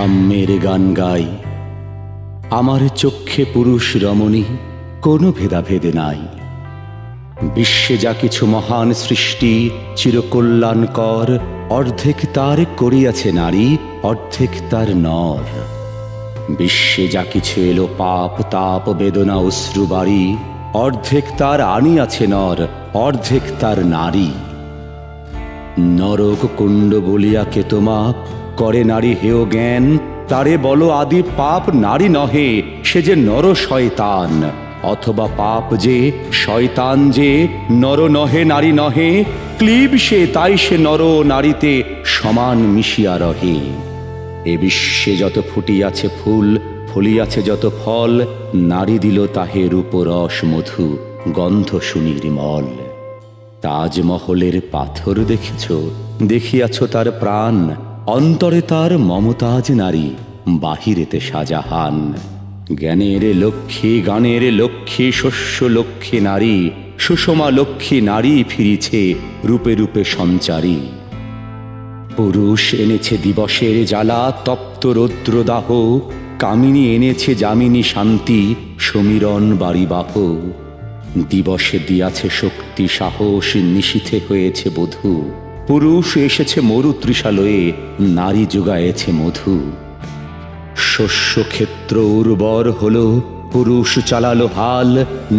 সাম্যের গান গাই। আমার চক্ষে পুরুষ রমণী কোনো ভেদাভেদ নাই। বিশ্বে যা কিছু মহান সৃষ্টি চিরকল্যাণকর, অর্ধেক তার করিয়াছে নারী, অর্ধেক তার নর। বিশ্বে যা কিছু এলো পাপ তাপ বেদনা অশ্রু বাড়ি, অর্ধেক তার আনিয়াছে নর, অর্ধেক তার নারী। নরক কুণ্ড বলিয়া কে তোমা করে নারী হেয় জ্ঞান, তারে বলো আদি পাপ নারী নহে, সে যে নর শয়তান। অথবা পাপ যে শয়তান যে নর নহে নারী নহে, ক্লীব সে তাই সে নর নারীতে সমান মিশিয়া রহে। এ বিশ্বে যত ফুটিয়াছে ফুল ফলিয়াছে যত ফল, নারী দিল তাহে রূপরস মধু গন্ধ সুনির্মল। তাজমহলের পাথর দেখেছ, দেখিয়াছ তার প্রাণ, অন্তরে তার মমতাজ নারী, বাহিরেতে শাহজাহান। জ্ঞানের লক্ষ্মী গানের লক্ষ্মী শস্য লক্ষ্মী নারী, সুষমা লক্ষ্মী নারী ফিরিছে রূপে রূপে সঞ্চারী। পুরুষ এনেছে দিবসের জ্বালা তপ্ত রৌদ্রদাহ, কামিনী এনেছে যামিনী শান্তি সমীরণ বাড়িবাহ। দিবসে দিয়াছে শক্তি সাহস, নিশীথে হয়েছে বধূ, পুরুষ এসেছে মরু তৃষালয়ে, নারী যোগায়েছে মধু। শস্য ক্ষেত্র উর্বর হলো, পুরুষ চালালো হাল,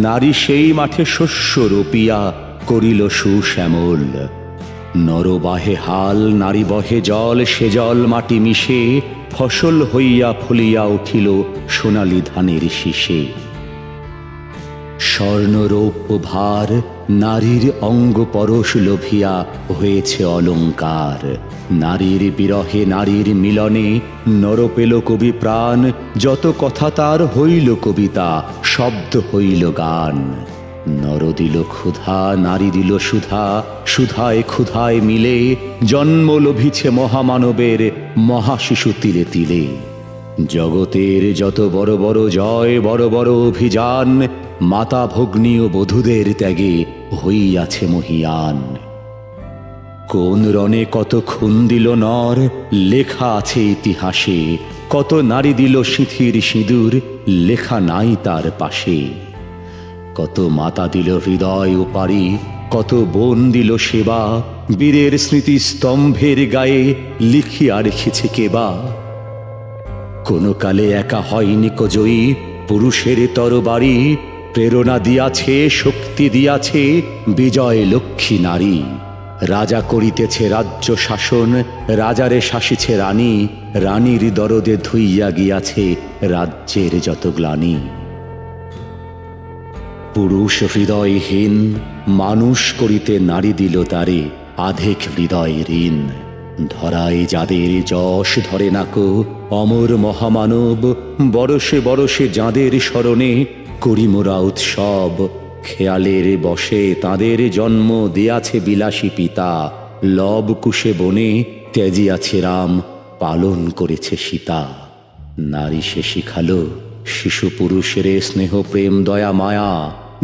নারী সেই মাঠে শস্য রোপিয়া করিল সুশ্যামল। নর বাহে হাল নারী বহে জল, সে জল মাটি মিশে ফসল হইয়া ফলিয়া উঠিল সোনালি ধানের শীষে। স্বর্ণরৌপ্য ভার নারীর অঙ্গ পরশ লোভিয়া হয়েছে অলঙ্কার। নারীর বিরহে নারীর মিলনে নর পেল কবি প্রাণ, যত কথা তার হইল কবিতা শব্দ হইল গান। নর দিল ক্ষুধা নারী দিল সুধা, সুধায় ক্ষুধায় মিলে জন্ম লভিছে মহামানবের মহাশিশু তিলে তিলে। জগতের যত বড় বড় জয় বড় বড় অভিযান, মাতা ভগ্নী ও বধূদের ত্যাগে হইয়াছে মহিয়ান। কোন রণে কত খুন দিল নর লেখা আছে ইতিহাসে, কত নারী দিল সিঁথির সিঁদুর লেখা নাই তার পাশে। কত মাতা দিল হৃদয় ওপারি, কত বোন দিল সেবা, বীরের স্মৃতি স্তম্ভের গায়ে লিখিয়া রেখেছে কেবা। কোন কালে একা হয়নি কো জয়ী পুরুষের তরবারি, প্রেরণা দিয়াছে শক্তি দিয়াছে বিজয় লক্ষ্মী নারী। রাজা করিতেছে রাজ্য শাসন, রাজারে শাসিছে রানী, রানীর দরদে ধুইয়া গিয়াছে রাজ্যের যত গ্লানি। পুরুষ হৃদয়হীন মানুষ করিতে নারী দিল তারে আধেক হৃদয় ঋণ। ধরায় যাদের যশ ধরে নাকো অমর মহামানব, বরষে বরষে যাঁদের স্মরণে করি মোরা উৎসব। খেয়ালের বসে তাদের জন্ম দিয়াছে বিলাসী পিতা, লব কুশে বনে ত্যাজিয়াছে রাম পালন করেছে সীতা। নারী সে শিখালো শিশু পুরুষের স্নেহ প্রেম দয়া মায়া,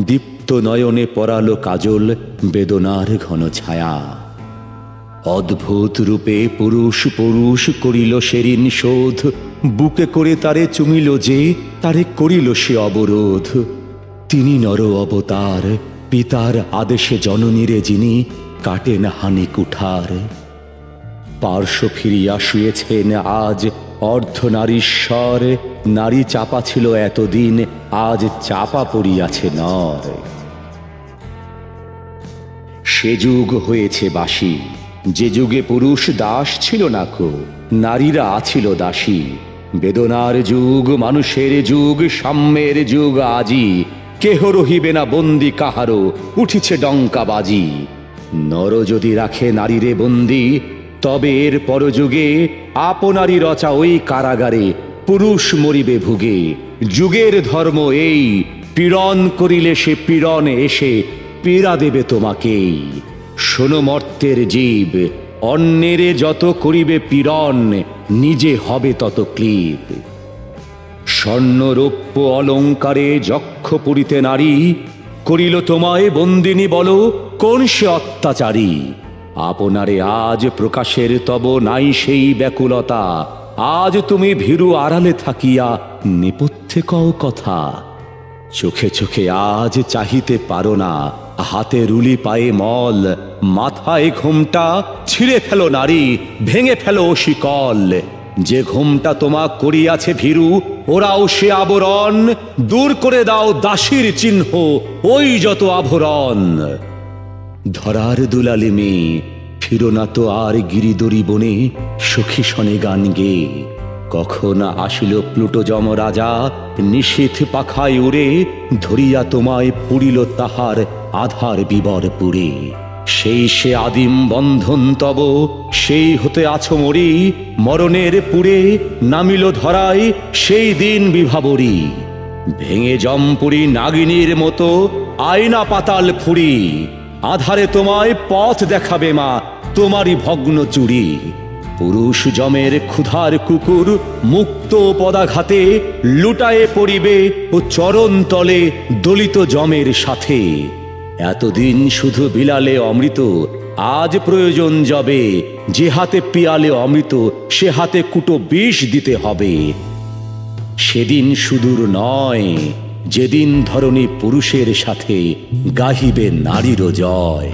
দীপ্ত নয়নে পরালো কাজল বেদনার ঘন ছায়া। অদ্ভুত রূপে পুরুষ পুরুষ করিল সেরিন শোধ, বুকে করে তারে চুমিল যে তারে করিল সে অবরোধ। তিনি নর অবতার পিতার আদেশে জননীরে যিনি কাটেন হানি কুঠার। পার্শ্ব ফিরিয়া শুয়েছেন আজ অর্ধনারীশ্বর, নারী চাপা ছিল এতদিন আজ চাপা পড়িয়াছে নর। সে যুগ হয়েছে বাসি যে যুগে পুরুষ দাস ছিল না কো, নারীরা আছিল দাসী। বেদনার যুগ মানুষের যুগ সাম্যের যুগ আজি, কেহ রহিবে না বন্দি কাহারো উঠিছে ডঙ্কা বাজি। নর যদি রাখে নারীরে বন্দি তবে এর পরযুগে আপনারই রচা ওই কারাগারে পুরুষ মরিবে ভুগে। যুগের ধর্ম এই পীড়ন করিলে সে পীড়ন এসে পীড়া দেবে তোমাকেই। শোনো মর্তের জীব অন্যেরে যত করিবে পীড়ন নিজে হবে তত ক্লীব। স্বর্ণ রৌপ্য অলঙ্কারে যক্ষ পুরিতে নারী, করিল তোমায় বন্দিনী বলো কোন সে অত্যাচারী। আপনারে আজ প্রকাশের তব নাই সেই ব্যাকুলতা, আজ তুমি ভীরু আড়ালে থাকিয়া নেপথ্যে কও কথা। চোখে চোখে আজ চাহিতে পারো না, হাতে রুলি পায়ে মল, মাথায় ঘোমটা ছিঁড়ে ফেলো নারী, ভেঙে ফেলো শিকল। যে ঘোমটা তোমা করিয়াছে ভীরু, ওরাও সে আবরণ, দূর করে দাও দাসীর চিহ্ন, ওই যত আভরণ। ধরার দুলালে মেয়ে, ফিরো না তো আর গিরিদরি বনে, সখী শনে গান গে। কখন আসিল প্লুটো যম রাজা, নিশীথ পাখায় উড়ে, ধরিয়া তোমায় পুরিল তাহার আধার বিবর পুরে। সেই সে আদিম বন্ধন তব, সেই হতে আছো মরি, মরণের পুরে নামিল ধরায় সেই দিন বিভাবরী। ভেঙে জমপুরি নাগিনীর মতো আয়না পাতাল ফুরি, আধারে তোমায় পথ দেখাবে মা তোমারই ভগ্ন চুরি। পুরুষ যমের ক্ষুধার কুকুর মুক্ত পদাঘাতে, লুটায়ে পড়িবে ও চরণ তলে দলিত যমের সাথে। এতদিন শুধু বিলালে অমৃত, আজ প্রয়োজন যাবে, যে হাতে পিয়ালে অমৃত সে হাতে কুটো বিষ দিতে হবে। সেদিন সুদূর নয়, যেদিন ধরণী পুরুষের সাথে গাহিবে নারীর জয়।